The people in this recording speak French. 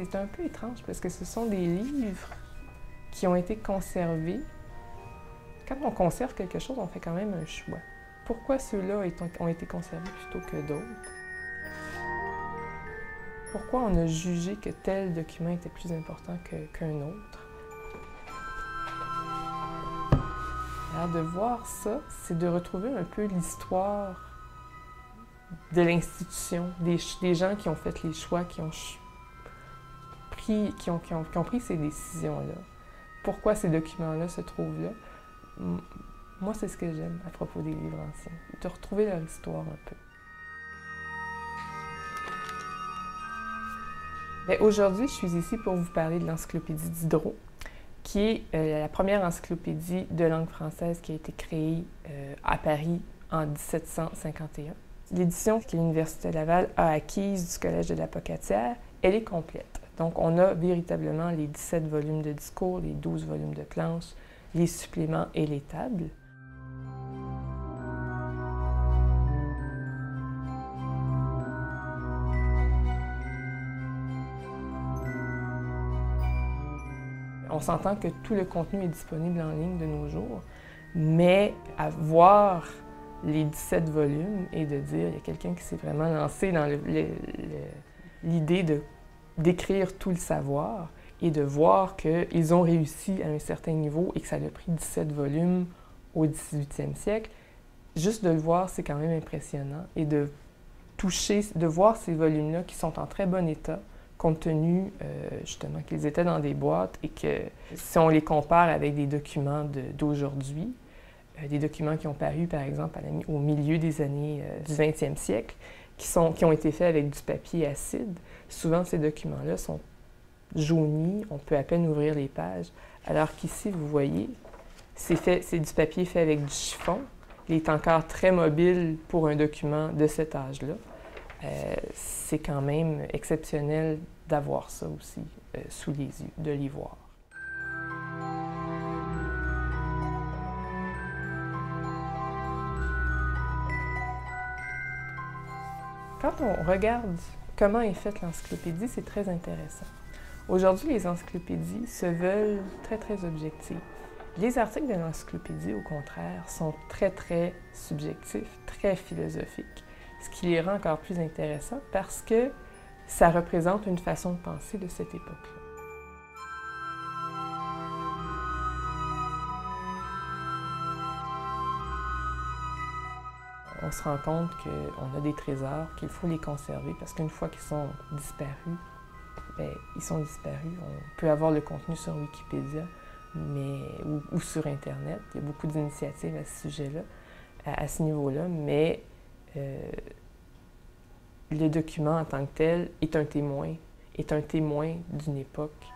C'est un peu étrange parce que ce sont des livres qui ont été conservés. Quand on conserve quelque chose, on fait quand même un choix. Pourquoi ceux-là ont été conservés plutôt que d'autres? Pourquoi on a jugé que tel document était plus important qu'un autre? Alors, de voir ça, c'est de retrouver un peu l'histoire de l'institution, des gens qui ont fait les choix, qui ont pris ces décisions-là. Pourquoi ces documents-là se trouvent là? Moi, c'est ce que j'aime à propos des livres anciens, de retrouver leur histoire un peu. Aujourd'hui, je suis ici pour vous parler de l'Encyclopédie Diderot, qui est la première encyclopédie de langue française qui a été créée à Paris en 1751. L'édition que l'Université Laval a acquise du Collège de la Pocatière, elle est complète. Donc, on a véritablement les 17 volumes de discours, les 12 volumes de planches, les suppléments et les tables. On s'entend que tout le contenu est disponible en ligne de nos jours, mais à voir les 17 volumes et de dire, il y a quelqu'un qui s'est vraiment lancé dans l'idée d'écrire tout le savoir et de voir qu'ils ont réussi à un certain niveau et que ça a pris 17 volumes au 18e siècle, juste de le voir, c'est quand même impressionnant. Et de toucher, de voir ces volumes-là qui sont en très bon état, compte tenu justement qu'ils étaient dans des boîtes et que si on les compare avec des documents d'aujourd'hui, des documents qui ont paru par exemple au milieu des années du 20e siècle, qui ont été faits avec du papier acide, souvent ces documents-là sont jaunis, on peut à peine ouvrir les pages, alors qu'ici, vous voyez, c'est du papier fait avec du chiffon, il est encore très mobile pour un document de cet âge-là. C'est quand même exceptionnel d'avoir ça aussi sous les yeux, de l'y voir. Quand on regarde comment est faite l'encyclopédie, c'est très intéressant. Aujourd'hui, les encyclopédies se veulent très, très objectives. Les articles de l'encyclopédie, au contraire, sont très, très subjectifs, très philosophiques, ce qui les rend encore plus intéressants parce que ça représente une façon de penser de cette époque-là. On se rend compte qu'on a des trésors, qu'il faut les conserver parce qu'une fois qu'ils sont disparus, bien, ils sont disparus. On peut avoir le contenu sur Wikipédia ou sur Internet. Il y a beaucoup d'initiatives à ce sujet-là, à ce niveau-là, mais le document en tant que tel est un témoin d'une époque